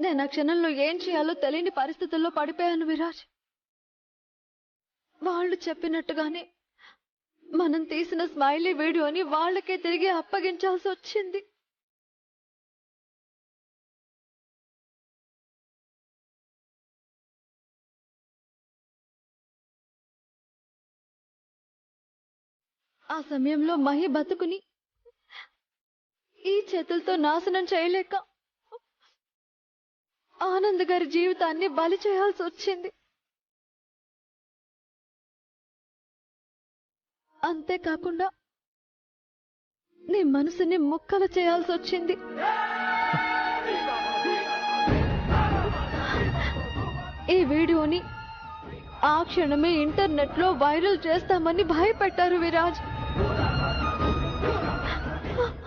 నేను ఆ క్షణంలో ఏం చేయాలో తెలియని పరిస్థితుల్లో పడిపోయాను విరాజ్. వాళ్ళు చెప్పినట్టుగానే మనం తీసిన స్మైలీ వీడియోని వాళ్ళకే తిరిగి అప్పగించాల్సి వచ్చింది. ఆ సమయంలో మహి బతుకుని ఈ చేతులతో నాశనం చేయలేక ఆనంద్ గారి జీవితాన్ని బలి చేయాల్సి వచ్చింది. అంతేకాకుండా నీ మనసుని ముక్కలు చేయాల్సి వచ్చింది. ఈ వీడియోని ఆ క్షణమే ఇంటర్నెట్ లో వైరల్ చేస్తామని భయపెట్టారు విరాజ్.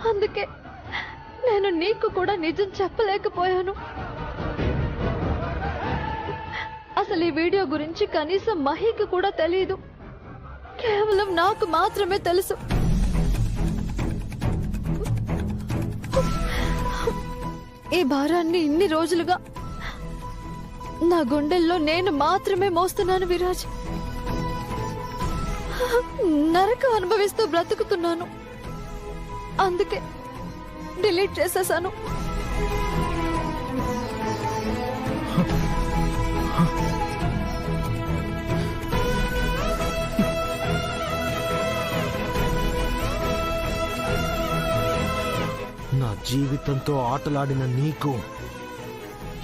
అందుకే నేను నీకు కూడా నిజం చెప్పలేకపోయాను. అసలు ఈ వీడియో గురించి కనీసం మహికి కూడా తెలియదు. కేవలం నాకు మాత్రమే తెలుసు. ఈ భారాన్ని ఇన్ని రోజులుగా నా గుండెల్లో నేను మాత్రమే మోస్తున్నాను విరాజ్. నరకం అనుభవిస్తూ బ్రతుకుతున్నాను. అందుకే డిలీట్ చేసేసాను. నా జీవితంతో ఆటలాడిన నీకు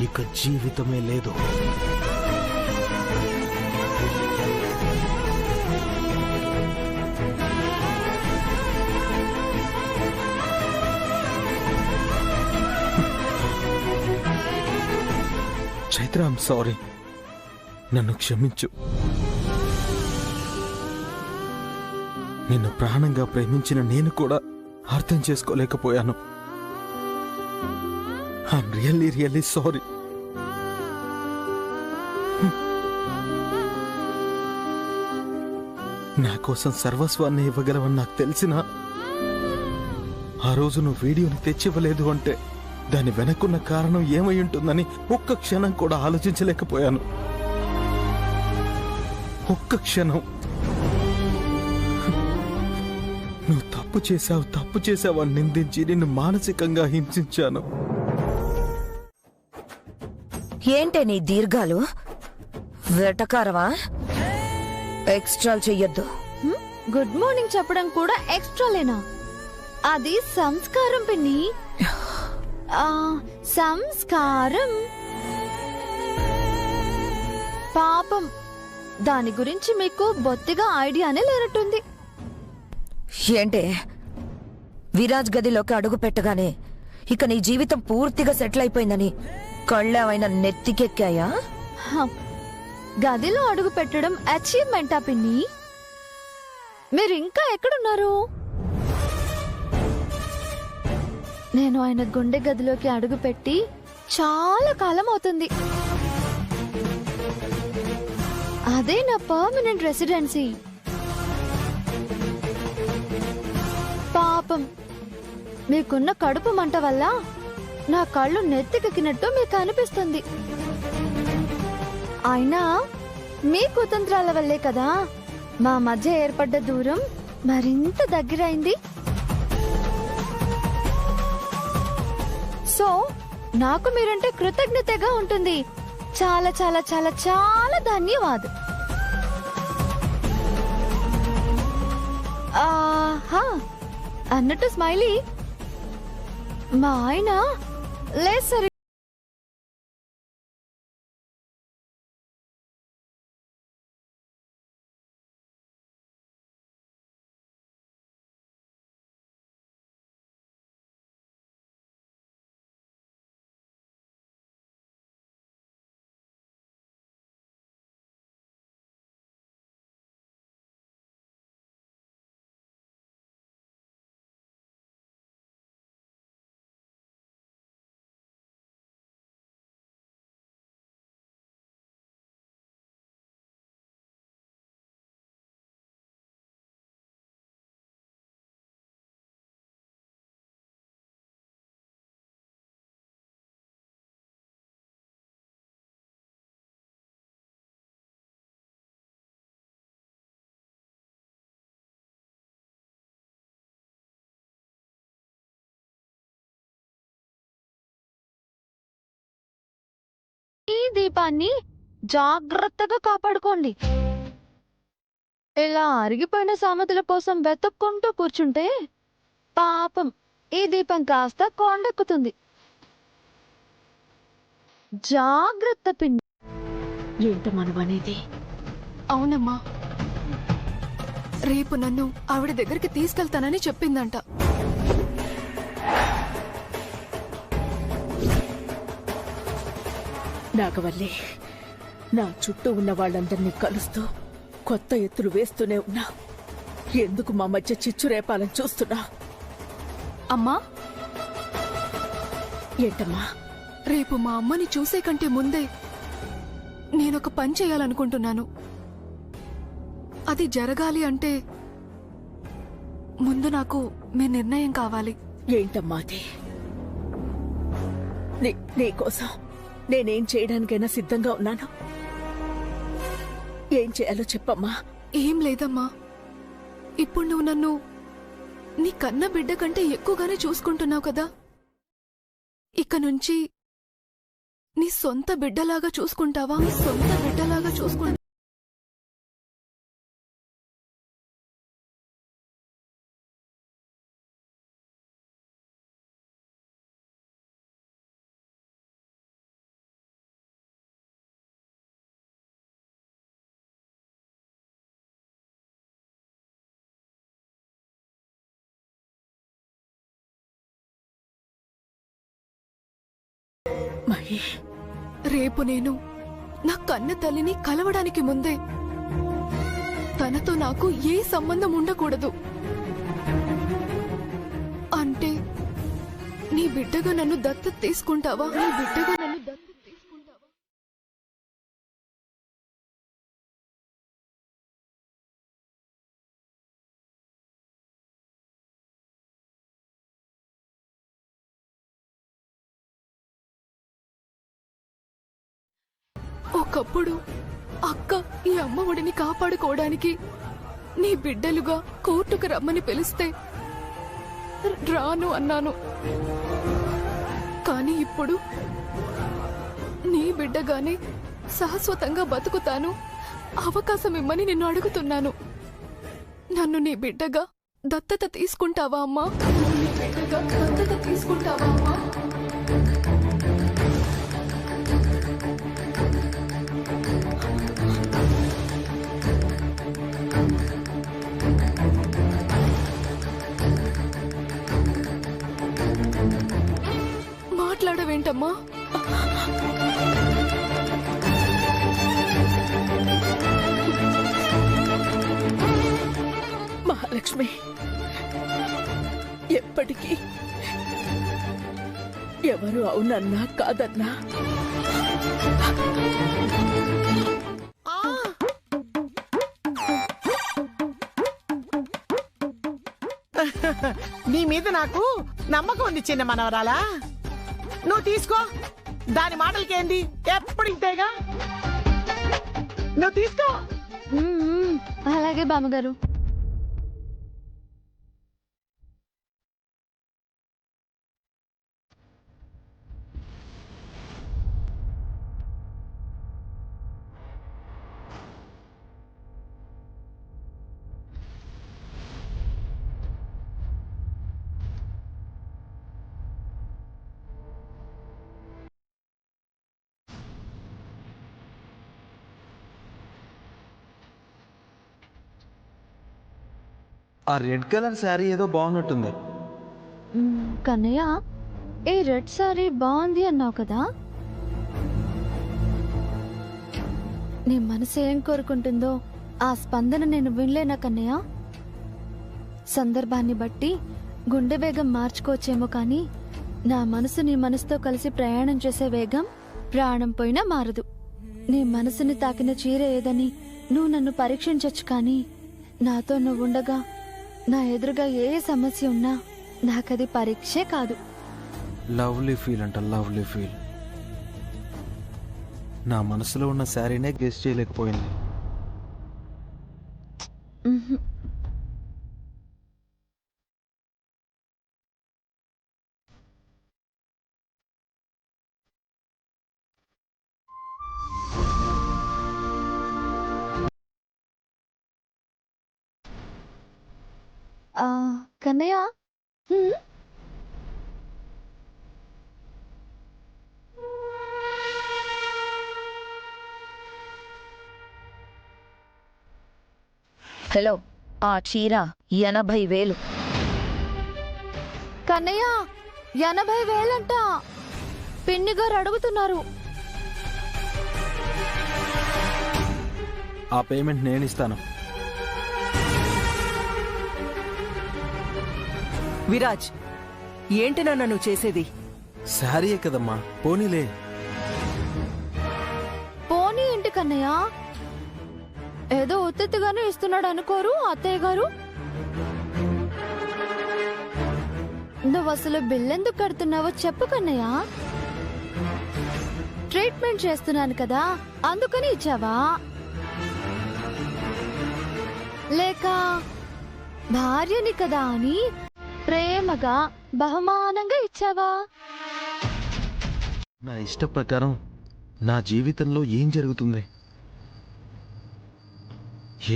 ఇక జీవితమే లేదు. Chaitra, I'm sorry. నన్ను క్షమించు. నిన్ను ప్రాణంగా ప్రేమించిన నేను కూడా అర్థం చేసుకోలేకపోయాను. I'm really sorry. నా కోసం సర్వస్వాన్ని ఇవ్వగలవని నాకు తెలిసినా ఆ రోజు నువ్వు వీడియోని తెచ్చివ్వలేదు అంటే దాని వెనక్కున్న కారణం ఏమై ఉంటుందని ఒక్క క్షణం కూడా ఆలోచించలేకపోయాను. ఒక్క క్షణం. నువ్వు తప్పు చేశావు అని నిందించి నిన్ను మానసికంగా హింసించాను. ఏంటే నీ దీర్ఘాలు? వెటకారవా? ఎక్స్ట్రా చెయ్యొద్దు. గుడ్ మార్నింగ్ చెప్పడం కూడా ఎక్స్ట్రాలేనా? అది సంస్కారం పిన్ని. సంస్కారం. పాపం, దాని గురించి మీకు బొత్తిగా ఐడియానే లేనట్టుంది. ఏంటే, విరాజ్ గదిలోకి అడుగు పెట్టగానే ఇక నీ జీవితం పూర్తిగా సెటిల్ అయిపోయిందని కళ్ళేమైనా నెత్తికెక్కాయా? గదిలో అడుగు పెట్టడం అచీవ్మెంటా పిన్ని? మీరు ఇంకా ఎక్కడున్నారు? నేను ఆయన గుండె గదిలోకి అడుగు పెట్టి చాలా కాలం అవుతుంది. అదే నా పర్మనెంట్ రెసిడెన్సీ. పాపం, మీకున్న కడుపు మంట వల్ల నా కళ్ళు నెత్తికెక్కినట్టు మీకు అనిపిస్తుంది. అయినా మీ కుతంత్రాల వల్లే కదా మా మధ్య ఏర్పడ్డ దూరం మరింత దగ్గరైంది. సో నాకు మీరంటే కృతజ్ఞతగా ఉంటుంది. చాలా చాలా చాలా చాలా ధన్యవాదం. ఆహా, అన్నట్టు స్మైలీ, మా ఆయన లేదు సరే దీపాన్ని జాగ్రత్తగా కాపాడుకోండి. ఇలా అరిగిపోయిన సామెతల కోసం వెతుక్కుంటూ కూర్చుంటే పాపం ఈ దీపం కాస్త కొండెక్కుతుంది. జాగ్రత్త పిన్ని. ఏంట మనమనేది? అవునమ్మా, రేపు నన్ను ఆవిడ దగ్గరికి తీసుకెళ్తానని చెప్పిందంట. నాగవల్లి, నా చుట్టూ ఉన్న వాళ్ళందరినీ కలుస్తూ కొత్త ఎత్తులు వేస్తూనే ఉన్నా. ఎందుకు మా మధ్య చిచ్చు రేపాలని చూస్తున్నా? అమ్మా, ఏంటమ్మా? రేపు మా అమ్మని చూసే కంటే ముందే నేనొక పని చేయాలనుకుంటున్నాను. అది జరగాలి అంటే ముందు నాకు మీ నిర్ణయం కావాలి. ఏంటమ్మా అది? నీకోసం నేనేం చేయడానికైనా సిద్ధంగా ఉన్నాను. ఏం చేయాలో చెప్పమ్మా. ఏం లేదమ్మా, ఇప్పుడు నువ్వు నన్ను నీ కన్న బిడ్డ కంటే ఎక్కువగానే చూసుకుంటున్నావు కదా. ఇక నుంచి నీ సొంత బిడ్డలాగా చూసుకుంటావా? నీ సొంత బిడ్డలాగా చూసుకుంటా. మహి, రేపు నేను నా కన్న తల్లిని కలవడానికి ముందే తనతో నాకు ఏ సంబంధం ఉండకూడదు. అంటే నీ బిడ్డగా నన్ను దత్తత తీసుకుంటావా? నీ బిడ్డగా నన్ను దత్తత తీసుకుంటావా? ఒకప్పుడు అక్క ఈ అమ్మ ఒడిని కాపాడుకోవడానికి నీ బిడ్డలుగా కోర్టుకు రమ్మని పిలిస్తే రాను అన్నాను. కానీ ఇప్పుడు నీ బిడ్డగానే శాశ్వతంగా బతుకుతాను, అవకాశం ఇమ్మని నిన్ను అడుగుతున్నాను. నన్ను నీ బిడ్డగా దత్తత తీసుకుంటావా అమ్మా? నీ బిడ్డగా దత్తత తీసుకుంటావా అమ్మా? మాట్లాడవేంటమ్మా? మహాలక్ష్మి, ఎప్పటికీ ఎవరు అవునన్నా కాదన్నా నీ మీద నాకు నమ్మకం ఉంది చిన్న మనవరాలా. నువ్వు తీసుకో, దాని మాటలకేంది, ఎప్పుడు ఇంతేగా. నువ్వు తీసుకో. అలాగే బామ్మగారు. ఆ రెడ్ కలర్ శారీ ఏదో బాగున్నట్టుంది. కన్నయ్య, ఈ రెడ్ సారీ బాగుంది అన్నావు కదా. నీ మనసు ఏం కోరుకుంటుందో ఆ స్పందన నేను వినలేనా కన్నయ్య? సందర్భాన్ని బట్టి గుండె వేగం మార్చుకోవచ్చేమో కానీ నా మనసు నీ మనసుతో కలిసి ప్రయాణం చేసే వేగం ప్రాణం పోయినా మారదు. నీ మనసుని తాకిన చీర ఏదని నువ్వు నన్ను పరీక్షించొచ్చు కానీ నాతో నువ్వు ఉండగా నా ఎదురుగా ఏ సమస్య ఉన్నా నాకది పరీక్షే కాదు. లవ్లీ ఫీల్ అంట, లవ్లీ ఫీల్. నా మనసులో ఉన్న శారీనే గెస్ట్ చేయలేకపోయింది. కన్నయ్య హ్మ్? హలో, ఆ చీర 80,000. కన్నయ్య 80,000 పిన్ని గారు అడుగుతున్నారు. ఆ పేమెంట్ నేను ఇస్తాను. విరాజ్, ఏంటి నాన్న నువ్వు చేసేది? శారీయే కదమ్మా, పోనీలే. పోనీ ఏంటి కన్నయ్య, ఏదో ఉత్తెత్తుగానే ఇస్తున్నాడు అనుకోరు అత్తయ్య గారు. నువ్వు అసలు బిల్లెందుకు కడుతున్నావో చెప్పు కన్నయ్య. ట్రీట్మెంట్ చేస్తున్నాను కదా అందుకని ఇచ్చావా, లేక భార్యని కదా అని ప్రేమగా బహుమానంగా ఇచ్చావా? నా ఇష్ట ప్రకారం నా జీవితంలో ఏం జరుగుతుంది?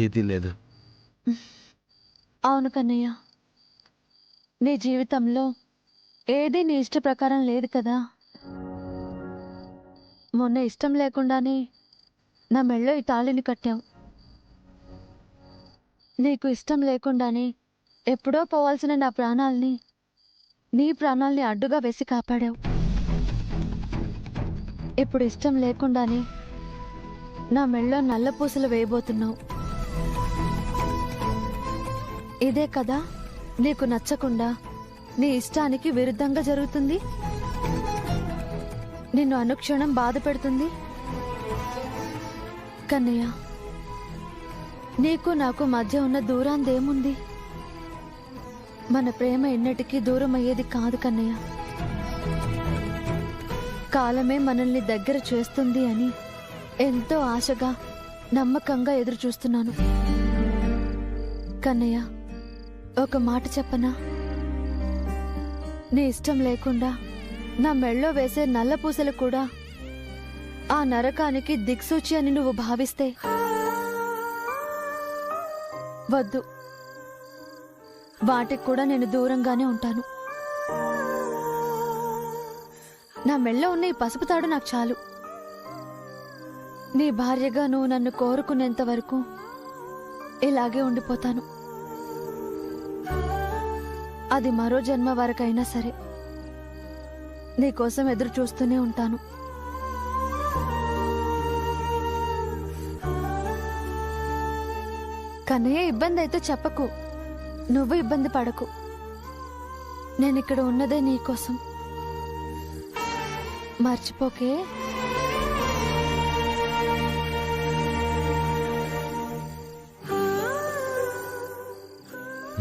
ఏదీ లేదు. అవును కన్నయ్య, నీ జీవితంలో ఏది నీ ఇష్ట ప్రకారం లేదు కదా. మొన్న ఇష్టం లేకుండానే నా మెళ్ళో ఈ తాళిని కట్టావు. నీకు ఇష్టం లేకుండానే ఎప్పుడో పోవాల్సిన నా ప్రాణాల్ని, నీ ప్రాణాల్ని అడ్డుగా వేసి కాపాడావు. ఇప్పుడు ఇష్టం లేకుండానే నా మెళ్ళో నల్ల పూసలు వేయబోతున్నావు. ఇదే కదా నీకు నచ్చకుండా నీ ఇష్టానికి విరుద్ధంగా జరుగుతుంది, నిన్ను అనుక్షణం బాధ పెడుతుంది. కన్నయ్య, నీకు నాకు మధ్య ఉన్న దూరాందేముంది? మన ప్రేమ ఎన్నటికీ దూరం అయ్యేది కాదు కన్నయ్య. కాలమే మనల్ని దగ్గర చేస్తుంది అని ఎంతో ఆశగా నమ్మకంగా ఎదురు చూస్తున్నాను. కన్నయ్య, ఒక మాట చెప్పనా? నీ ఇష్టం లేకుండా నా మెళ్ళో వేసే నల్ల పూసలు కూడా ఆ నరకానికి దిక్సూచి అని నువ్వు భావిస్తే వద్దు, వాటికి కూడా నేను దూరంగానే ఉంటాను. నా మెళ్ళో ఉన్న ఈ పసుపు తాడు నాకు చాలు. నీ భార్యగా నువ్వు నన్ను కోరుకునేంత వరకు ఇలాగే ఉండిపోతాను. అది మరో జన్మ వరకైనా సరే నీకోసం ఎదురు చూస్తూనే ఉంటాను. కన్నయ్య, ఇబ్బంది అయితే చెప్పకు, నువ్వు ఇబ్బంది పడకు. నేనిక్కడ ఉన్నదే నీకోసం, మర్చిపోకే.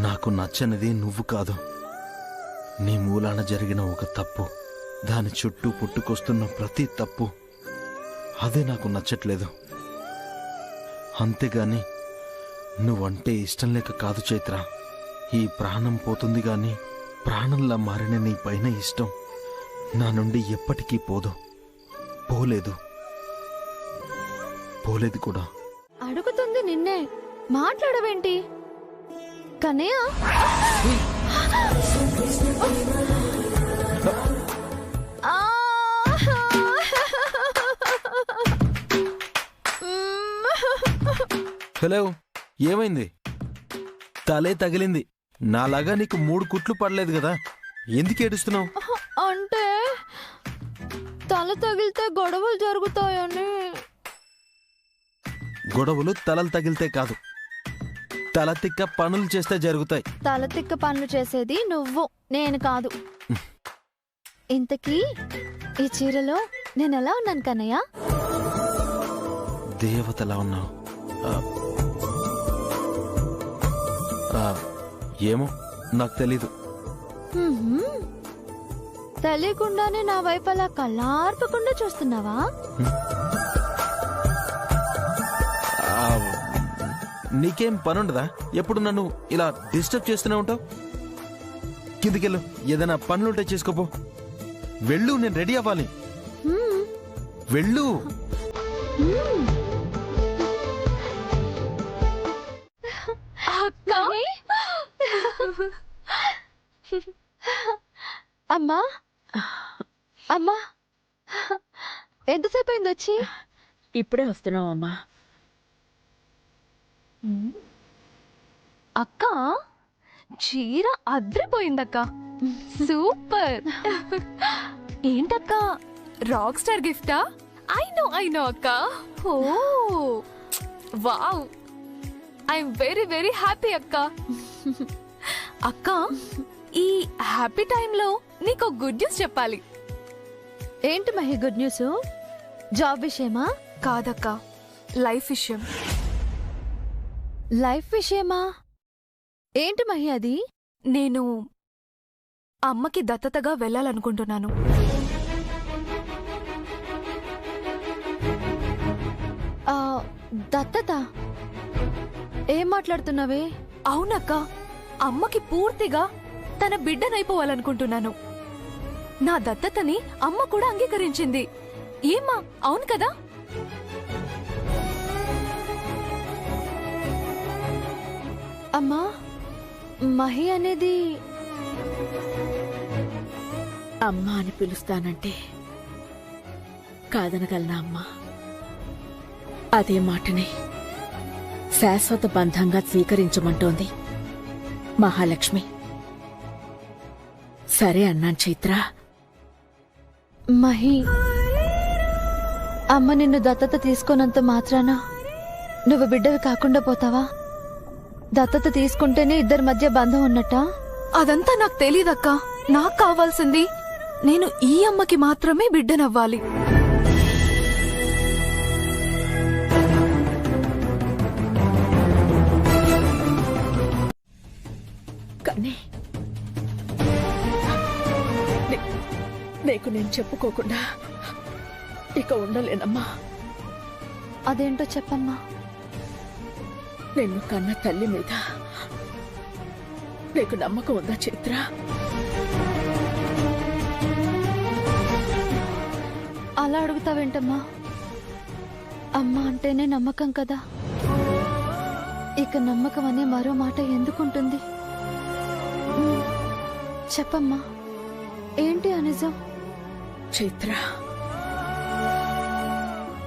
నాకు నచ్చనిది నువ్వు కాదు, నీ మూలాన జరిగిన ఒక తప్పు, దాని చుట్టూ పుట్టుకొస్తున్న ప్రతి తప్పు, అదే నాకు నచ్చట్లేదు. అంతేగాని నువ్వంటే ఇష్టం లేక కాదు చైత్ర. ఈ ప్రాణం పోతుంది గాని ప్రాణంలా మారిన నీ పైన ఇష్టం నా నుండి ఎప్పటికీ పోదు. పోలేదు కూడా. అడుగుతుంది నిన్నే, మాట్లాడవేంటి కన్నయ్య? హలో, ఏమైంది? తలే తగిలింది. నాలాగా నీకు 3 కుట్లు పడలేదు కదా, ఎందుకు ఏడుస్తున్నావు? అంటే తల తగిలితే గొడవలు జరుగుతాయని. గొడవలు తలలు తగిలితే కాదు, తల తిక్క పనులు చేస్తే జరుగుతాయి. తల తిక్క పనులు చేసేది నువ్వు, నేను కాదు. ఇంతకీ ఈ చీరలో నేను ఎలా ఉన్నాను కన్నయ్య? దేవతలా ఉన్నావు. ఏమో నాకు తెలీదు. తెలియకుండానే నా వైపు అలా కళ్ళార్పకుండా చూస్తున్నావా? నీకేం పనుండదా? ఎప్పుడు నన్ను ఇలా డిస్టర్బ్ చేస్తూనే ఉంటావు. కిందికెళ్ళు, ఏదైనా పనులుంటే చేసుకోపో. వెళ్ళు, నేను రెడీ అవ్వాలి. వెళ్ళు. అమ్మా అమ్మా ఎంతసేపు అయింది వచ్చి? ఇప్పుడే వస్తున్నావమ్మా. అక్క చీర అద్రిపోయిందక్క. సూపర్. ఏంటక్క రాక్ స్టార్ గిఫ్టా? ఐ నో అక్క. Oh wow, I'm very very happy అక్క. అక్క ఈ హ్యాపీ టైంలో నీకు గుడ్ న్యూస్ చెప్పాలి. ఏంటి మహి గుడ్ న్యూస్? జాబ్ విషయమా? కాదక్క, లైఫ్ విషయం. లైఫ్ విషయమా? ఏంటి మహి అది? నేను అమ్మకి దత్తతగా వెళ్ళాలనుకుంటున్నాను. ఆ, దత్తత? ఏం మాట్లాడుతున్నావే? అవునక్క, అమ్మకి పూర్తిగా తన బిడ్డనైపోవాలనుకుంటున్నాను. నా దత్తతని అమ్మ కూడా అంగీకరించింది. ఏమ్మా, అవును కదా? అమ్మా, మహి అనేది అమ్మా అని పిలుస్తానంటే కాదనగలనా అమ్మా? అదే మాటని శాశ్వత బంధంగా స్వీకరించమంటోంది మహాలక్ష్మి. సరే అన్నాను చైత్ర. మహి, అమ్మ నిన్ను దత్తత తీసుకోనంత మాత్రాన నువ్వు బిడ్డవి కాకుండా పోతావా? దత్తత తీసుకుంటేనే ఇద్దరి మధ్య బంధం ఉన్నట్టా? అదంతా నాకు తెలీదక్క. నాకు కావాల్సింది నేను ఈ అమ్మకి మాత్రమే బిడ్డనవ్వాలి. కానీ నీకు నేను చెప్పుకోకుండా ఇక ఉండలేనమ్మా. అదేంటో చెప్పమ్మా. నిన్ను కన్న తల్లి మీద నీకు నమ్మకం ఉందా చైత్ర? అలా అడుగుతావేంటమ్మా? అమ్మ అంటేనే నమ్మకం కదా. ఇక నమ్మకం అనే మరో మాట ఎందుకుంటుంది? చెప్పమ్మా, ఏంటి ఆ నిజం? చైత్ర,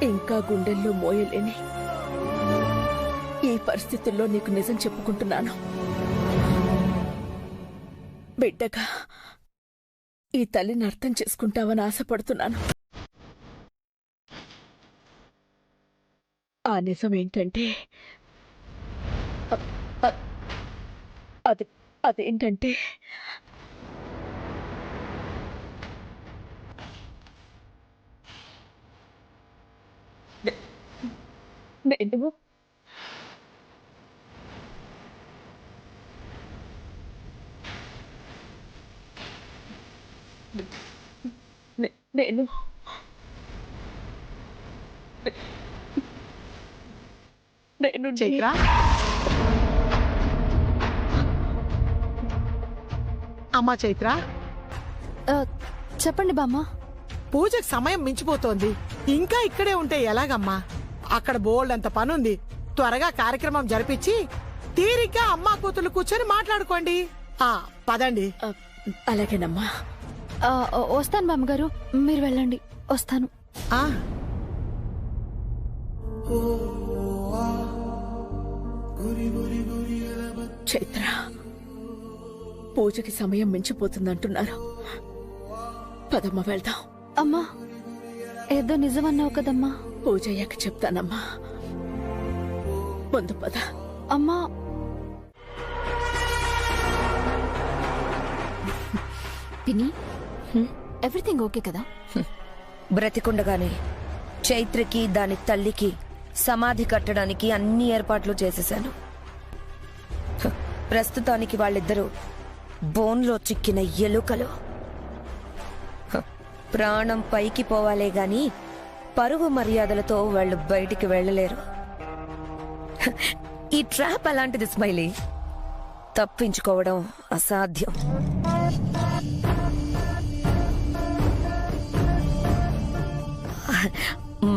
ఇంకా గుండెల్లో మోయలేని ఈ పరిస్థితుల్లో నీకు నిజం చెప్పుకుంటున్నాను. బిడ్డగా ఈ తల్లిని అర్థం చేసుకుంటావని ఆశపడుతున్నాను. ఆ నిజం ఏంటంటే అదేంటంటే నేను నేను నేను చైత్ర, అమ్మా చైత్ర, ఆ, చెప్పండి బామ్మ. పూజకు సమయం మించిపోతోంది. ఇంకా ఇక్కడే ఉంటే ఎలాగమ్మా? అక్కడ బోల్డ్ అంత పనుంది. త్వరగా కార్యక్రమం జరిపించి తీరిగ్గా అమ్మా కూతురు కూర్చొని మాట్లాడుకోండి. పదండి. అలాగేనమ్మా. వస్తాను బామ్మగారు, మీరు వెళ్ళండి, వస్తాను. చైత్ర, పూజకి సమయం మించిపోతుందంటున్నారు. పదమ్మ వెళ్దాం. అమ్మా, ఏదో నిజమన్నావు కదమ్మా. పూజ అయ్యాక చెప్తానమ్మా. ముందు పద. అమ్మా, పిన్ని, ఎవ్రీథింగ్ ఓకే కదా? బ్రతికుండగానే చైత్రకి దాని తల్లికి సమాధి కట్టడానికి అన్ని ఏర్పాట్లు చేసేశాను. ప్రస్తుతానికి వాళ్ళిద్దరూ బోన్లో చిక్కిన ఎలుకలు. ప్రాణం పైకి పోవాలే గాని పరువు మర్యాదలతో వాళ్ళు బయటికి వెళ్ళలేరు. ఈ ట్రాప్ అలాంటిది స్మైలీ. తప్పించుకోవడం అసాధ్యం.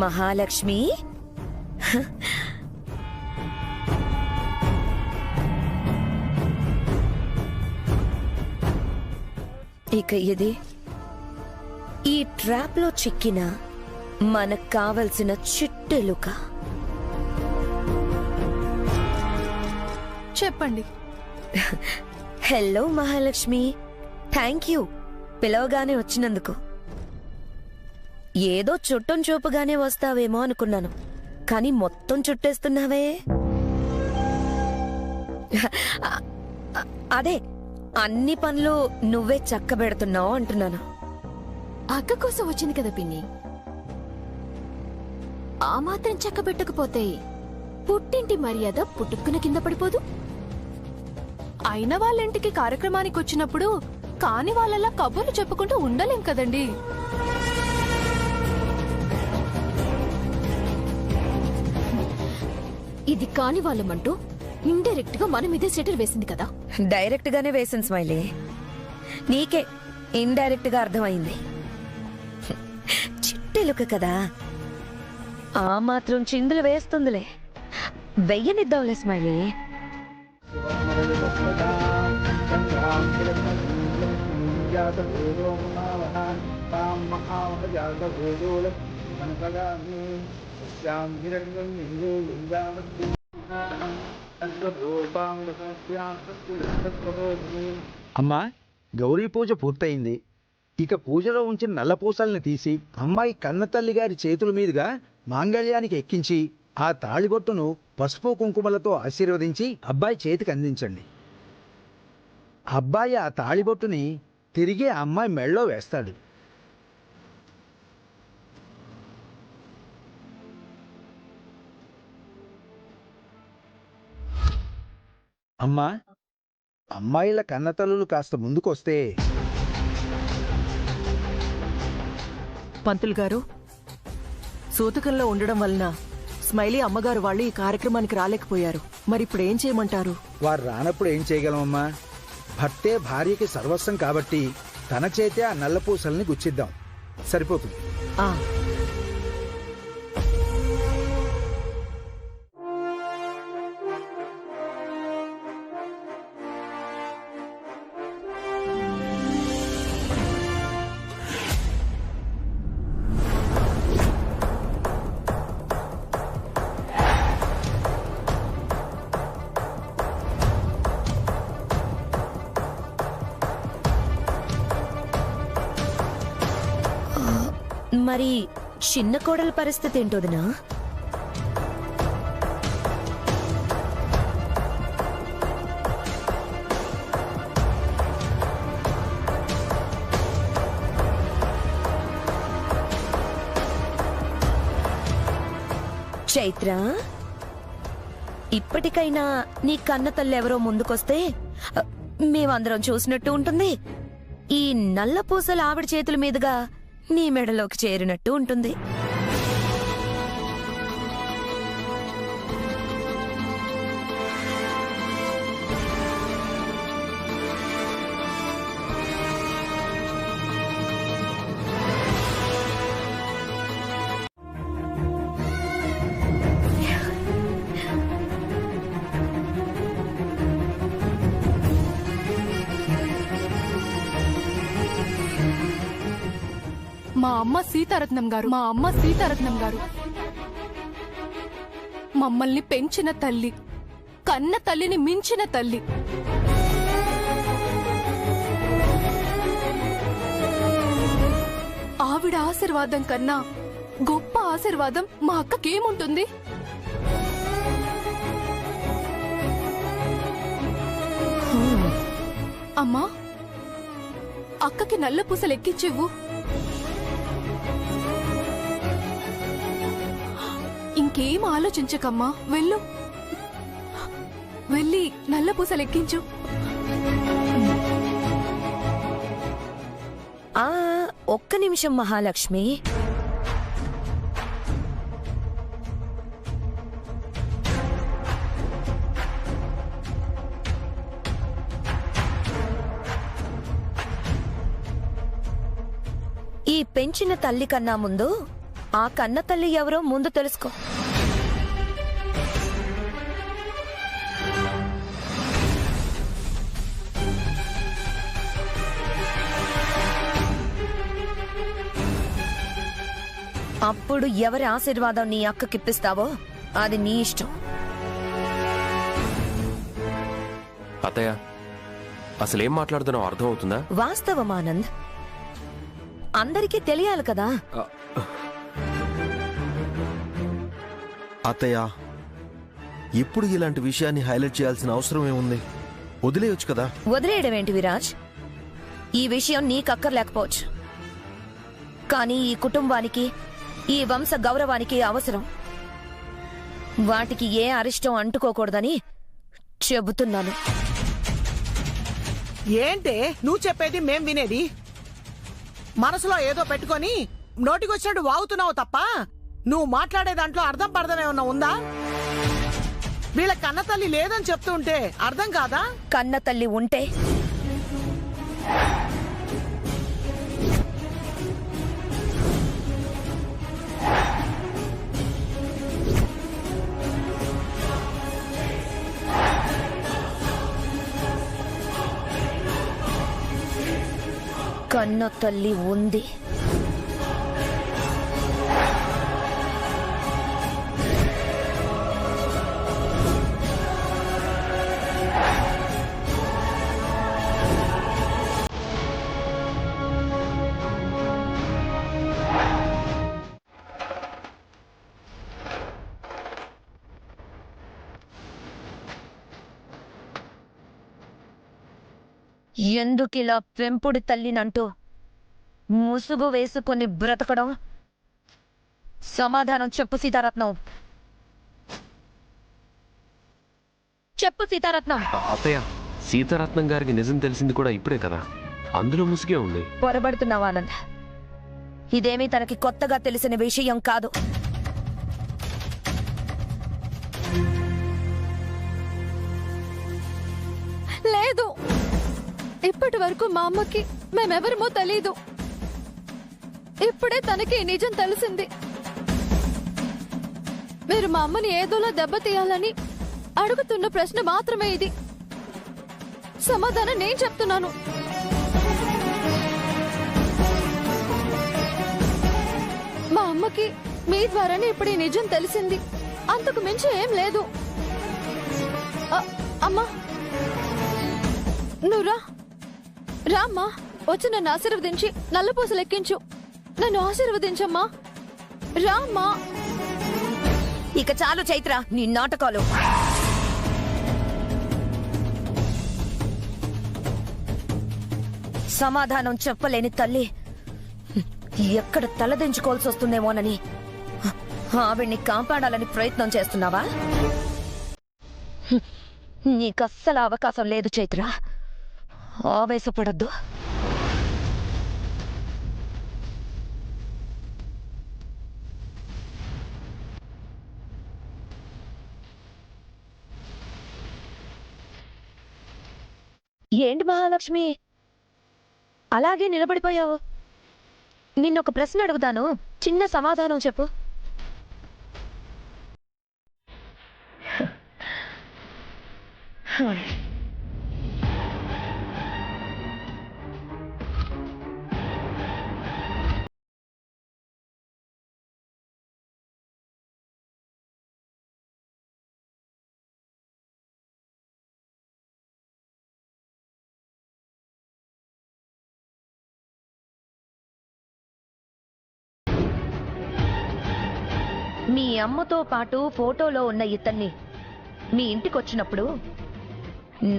మహాలక్ష్మి, ఇక ఇది ఈ ట్రాప్ లో చిక్కిన మనకు కావలసిన చిట్టెలుక. చెప్పండి. హలో మహాలక్ష్మి, థ్యాంక్ యూ పిలవగానే వచ్చినందుకు. ఏదో చుట్టం చూపుగానే వస్తావేమో అనుకున్నాను, కానీ మొత్తం చుట్టేస్తున్నావే. అదే అన్ని పనులు నువ్వే చక్కబెడుతున్నావు అంటున్నాను. అక్క కోసం వచ్చింది కదా పిన్ని, ఆ మాత్రం చెక్క పెట్టకపోతే పుట్టింటి మర్యాద పుట్టుక్కున కింద పడిపోదు. అయిన వాళ్ళింటికి కార్యక్రమానికి వచ్చినప్పుడు కాని వాళ్ళలా కబుర్లు చెప్పుకుంటూ ఉండలేం కదండి. ఇది కాని వాళ్ళమంటూ ఇండైరెక్ట్ గా మన మీదే సెటిల్ వేసింది కదా. డైరెక్ట్ గానే వేసింది స్మైలీ, నీకే ఇండైరెక్ట్ గా అర్థమైంది. చిట్టెలుక కదా, ఆ మాత్రం చిందులు వేస్తుందిలే. వెయ్యనిద్దాంలే స్మైలీ. అమ్మా, గౌరీ పూజ పూర్తయింది. ఇక పూజలో ఉంచిన నల్ల పూసల్ని తీసి అమ్మాయి కన్నతల్లి గారి చేతుల మీదుగా మాంగళ్యానికి ఎక్కించి ఆ తాళిబొట్టును పసుపు కుంకుమలతో ఆశీర్వదించి అబ్బాయి చేతికి అందించండి. అబ్బాయి ఆ తాళిబొట్టుని తిరిగి ఆ అమ్మాయి మెళ్ళో వేస్తాడు. అమ్మా, అమ్మాయిల కన్నతల్లులు కాస్త ముందుకొస్తే. పంతులు గారు, సూతకంలో ఉండడం వలన స్మైలీ అమ్మగారు వాళ్ళు ఈ కార్యక్రమానికి రాలేకపోయారు. మరిప్పుడు ఏం చేయమంటారు? వారు రానప్పుడు ఏం చేయగలమమ్మా? భర్తే భార్యకి సర్వస్వం కాబట్టి తన చేతే ఆ నల్లపూసల్ని గుచ్చిద్దాం, సరిపోతుంది. ఆ మరి చిన్న కోడల పరిస్థితి ఏంటోదినా? చైత్ర, ఇప్పటికైనా నీ కన్న తల్లి ఎవరో ముందుకొస్తే మేమందరం చూసినట్టు ఉంటుంది. ఈ నల్ల పూసల ఆవిడ చేతుల మీదుగా నీ మెడలోకి చేరినట్టు ఉంటుంది. మా అమ్మ సీతారత్నం గారు మమ్మల్ని పెంచిన తల్లి, కన్న తల్లిని మించిన తల్లి. ఆవిడ ఆశీర్వాదం కన్నా గొప్ప ఆశీర్వాదం మా అక్కకేముంటుంది? అమ్మా, అక్కకి నల్ల పూసలు ఎక్కించేవు. ఇంకేం ఆలోచించకమ్మా, వెళ్ళు, వెళ్ళి నల్ల పూసలు ఎక్కించు. ఒక్క నిమిషం మహాలక్ష్మి. ఈ పెంచిన తల్లి కన్నా ముందు ఆ కన్న తల్లి ఎవరో ముందు తెలుసుకో. అప్పుడు ఎవరి ఆశీర్వాదం నీ అక్కకిప్పిస్తావో అది నీ ఇష్టం. అత్తయ్య, అసలేం మాట్లాడుతున్నావు అర్థం అవుతుందా? వాస్తవం ఆనంద్, అందరికీ తెలియాలి కదా. అత్తయ్య, ఇప్పుడు ఇలాంటి విషయాన్ని హైలైట్ చేయాల్సిన అవసరం ఏముంది? వదిలేయొచ్చు కదా. వదిలేయడం ఏంటి విరాజ్? ఈ విషయం నీకక్కర్లేకపోవచ్చు, కానీ ఈ కుటుంబానికి, ఈ వంశ గౌరవానికి అవసరం. వాటికి ఏ అరిష్టం అంటుకోకూడదని చెబుతున్నాను. ఏంటే నువ్వు చెప్పేది మేం వినేది? మనసులో ఏదో పెట్టుకొని నోటికొచ్చినట్టు వాగుతున్నావు తప్ప నువ్వు మాట్లాడే దాంట్లో అర్థం పర్థం ఏమన్నా ఉందా? వీళ్ళ కన్న తల్లి లేదని చెప్తుంటే అర్థం కాదా? కన్న తల్లి ఉంటే కన్న తల్లి ఉంది. ఎందుకిలా పెంపుడు తల్లినంటూ ముసుగు వేసుకుని బ్రతకడం? సమాధానం చెప్పు సీతారత్నం, చెప్పు సీతారత్నం. అత్తయ్య, సీతారత్నం గారికి నిజం తెలిసింది కూడా ఇప్పుడే కదా, అందులో ముసుగే ఉంది. పొరబడుతున్నావా ఆనంద్? ఇదేమీ తనకి కొత్తగా తెలిసిన విషయం కాదు. లేదు, ఇప్పటి వరకు మా అమ్మకి మేమెవరమో తెలీదు. ఇప్పుడే తనకి నిజం తెలిసింది. మీరు మా అమ్మని ఏదోలా దెబ్బతీయాలని అడుగుతున్న ప్రశ్న మాత్రమే ఇది. సమాధానం నేను చెప్తున్నాను. మా అమ్మకి మీ ద్వారానే ఇప్పుడు ఈ నిజం తెలిసింది. అంతకు మించి ఏం లేదు. అమ్మా, నువ్వు రామ్మా, వచ్చి నన్ను ఆశీర్వదించి నల్లపూసలు ఎక్కించు. నన్ను ఆశీర్వదించమ్మా, రామ్మా. ఇక చాలు చైత్ర నీ నాటకాలు. సమాధానం చెప్పలేని తల్లి ఎక్కడ తలదించుకోవాల్సి వస్తుందేమోనని ఆవిడ్ని కాపాడాలని ప్రయత్నం చేస్తున్నావా? నీకస్సలు అవకాశం లేదు చైత్ర, ఆవేశపడద్దు. ఏంటి మహాలక్ష్మి అలాగే నిలబడిపోయావు? నిన్నొక ప్రశ్న అడుగుతాను, చిన్న సమాధానం చెప్పు. మీ అమ్మతో పాటు ఫోటోలో ఉన్న ఇతన్ని మీ ఇంటికొచ్చినప్పుడు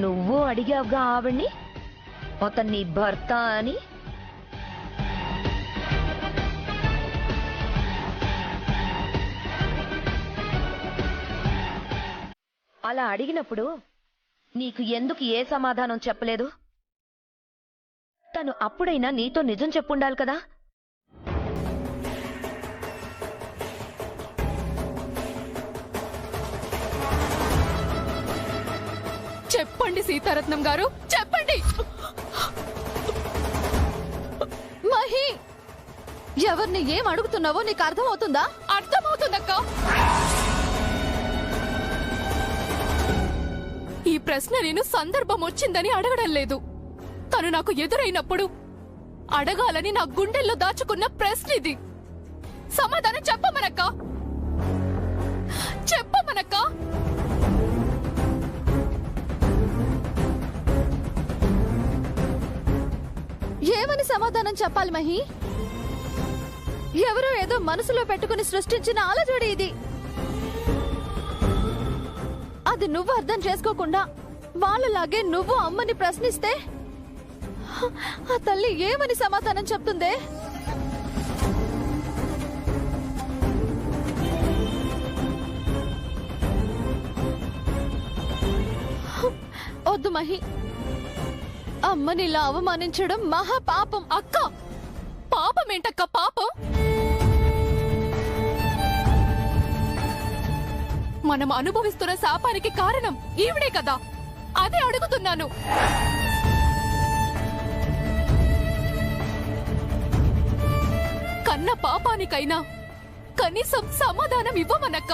నువ్వు అడిగావుగా ఆవిడ్ని అతన్ని భర్త అని? అలా అడిగినప్పుడు నీకు ఎందుకు ఏ సమాధానం చెప్పలేదు? తను అప్పుడైనా నీతో నిజం చెప్పుండాలి కదా. చెప్పండి సీతారత్నం గారు, చెప్పండి. మహి, ఎవరిని ఏం అడుగుతున్నావో నీకు అర్థమవుతుందా? అర్థమవుతుందక్క. ఈ ప్రశ్న నేను సందర్భం వచ్చిందని అడగడం లేదు. తను నాకు ఎదురైనప్పుడు అడగాలని నా గుండెల్లో దాచుకున్న ప్రశ్న ఇది. సమాధానం చెప్పమనక్క. చెప్పమనక్క. ఏమని సమాధానం చెప్పాలి మహి? ఎవరో ఏదో మనసులో పెట్టుకుని సృష్టించిన అలజడి ఇది. అది నువ్వు అర్థం చేసుకోకుండా వాళ్ళలాగే నువ్వు అమ్మని ప్రశ్నిస్తే ఆ తల్లి ఏమని సమాధానం చెప్తుందే? వద్దు మహి, అమ్మని ఇలా అవమానించడం మహా పాపం. అక్క, పాపం ఏంటక్క? పాపం మనం అనుభవిస్తున్న శాపానికి కారణం ఈవిడే కదా. అదే అడుగుతున్నాను. కన్న పాపానికైనా కనీసం సమాధానం ఇవ్వమనక్క.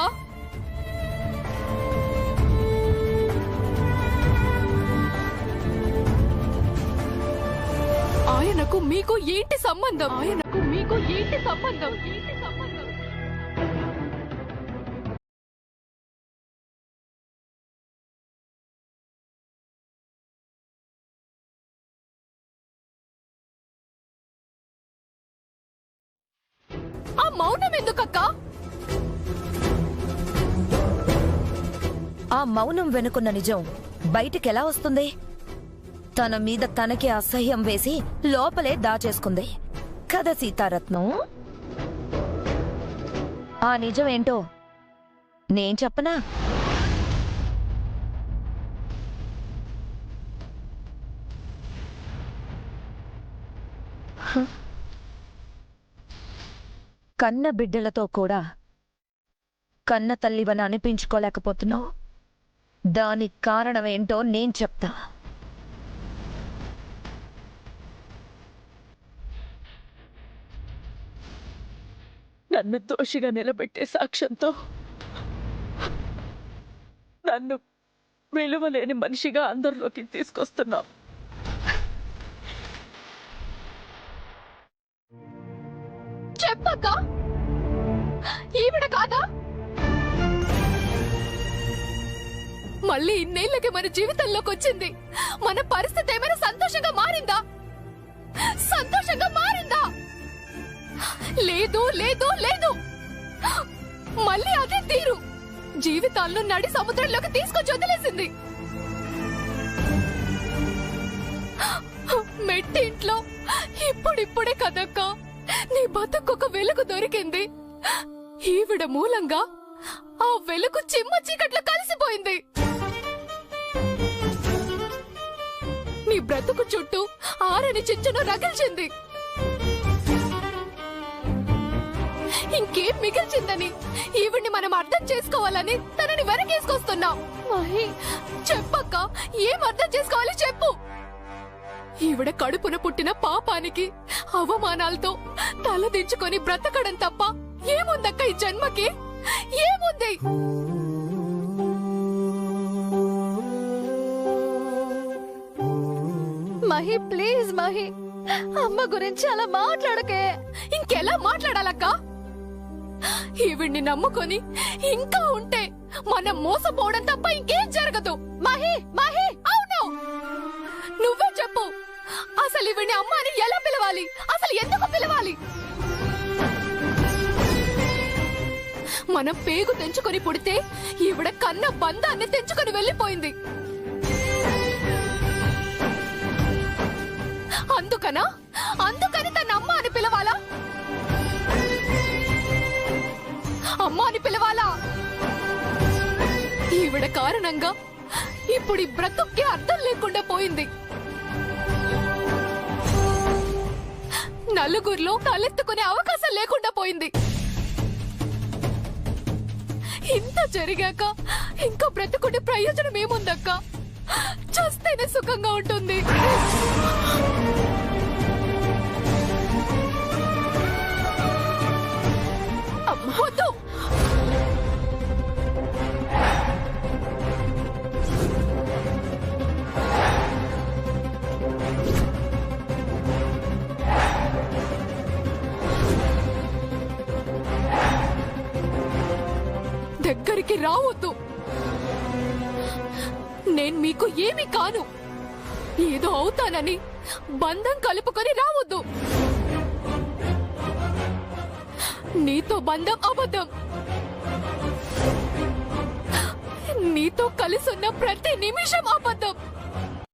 ఆయనకు మీకు ఏంటి సంబంధం? ఆయనకు మీకు ఏంటి సంబంధం? ఏంటి సంబంధం? ఆ మౌనం ఎందుకక్క? ఆ మౌనం వెనుకున్న నిజం బయటికెలా వస్తుంది? తన మీద తనకి అసహ్యం వేసి లోపలే దాచేసుకుంది కదా సీతారత్నం. ఆ నిజం ఏంటో నేను చెప్పనా? కన్న బిడ్డలతో కూడా కన్న తల్లివని అనిపించుకోలేకపోతున్నావు. దానికి కారణమేంటో నేను చెప్తా. నన్ను దోషిగా నిలబెట్టే సాక్ష్యంతో నన్ను విలువలేని మనిషిగా అందరిలోకి తీసుకొస్తున్నావు. చెప్పక్క, ఈవిడ కాదా? మళ్ళీ ఇన్నేళ్ళకి మన జీవితంలోకి వచ్చింది. మన పరిస్థితి ఏమైనా సంతోషంగా మారిందా? సంతోషంగా మారిందా? లేదు లేదు లేదు. మళ్ళీ అదే తీరు జీవితాలను నడి సముద్రంలోకి తీసుకొచ్చి వదిలేసింది. మెట్టింట్లో ఇప్పుడిప్పుడే కదక్క నీ బతుకొక వెలుగు దొరికింది. ఈవిడ మూలంగా ఆ వెలుగు చిమ్మ చీకట్లో కలిసిపోయింది. నీ బ్రతుకు చుట్టూ ఆరని చిచ్చును రగిల్చింది. ఇంకేం మిగిల్చిందని ఈవిడ్ని మనం అర్థం చేసుకోవాలని తనని వెనకేసుకొస్తున్నాం. మహి, చెప్పక్క, ఏం అర్థం చేసుకోవాలి చెప్పు. ఈవిడ కడుపున పుట్టిన పాపానికి అవమానాలతో తలదించుకొని బ్రతకడం తప్ప ఏముందక్క ఈ జన్మకి? ఏముంది? మహి ప్లీజ్ మహి, అమ్మ గురించి అలా మాట్లాడకే. ఇంకెలా మాట్లాడాలక్క? ఈవిడ్ని నమ్ముకొని ఇంకా ఉంటే మనం మోసపోవడం తప్ప ఇంకేం జరగదు. మహి మహి, అవును, నువ్వే చెప్పు. అసలు ఈవిడ్ని అమ్మ అని ఎలా పిలవాలి? అసలు ఎందుకు పిలవాలి? మనం పేగు తెంచుకొని పుడితే ఈవిడ కన్న బంధాన్ని తెంచుకొని వెళ్లిపోయింది. అందుకని తన అమ్మ అని పిలవాలా? అమ్మ అని పిలవాలా? ఈవిడ కారణంగా ఇప్పుడు ఈ బ్రతుక్కి అర్థం లేకుండా పోయింది. నలుగురిలో తలెత్తుకునే అవకాశం లేకుండా పోయింది. ఇంత జరిగాక ఇంకా బ్రతుకునే ప్రయోజనం ఏముందక్క? చూస్తేనే సుఖంగా ఉంటుంది. వద్దు, ఇక్కడికి రావద్దు. నేను మీకు ఏమీ కాను. ఏదో అవుతానని బంధం కలుపుకొని రావద్దు. నీతో బంధం అబద్ధం. నీతో కలిసున్న ప్రతి నిమిషం అబద్ధం.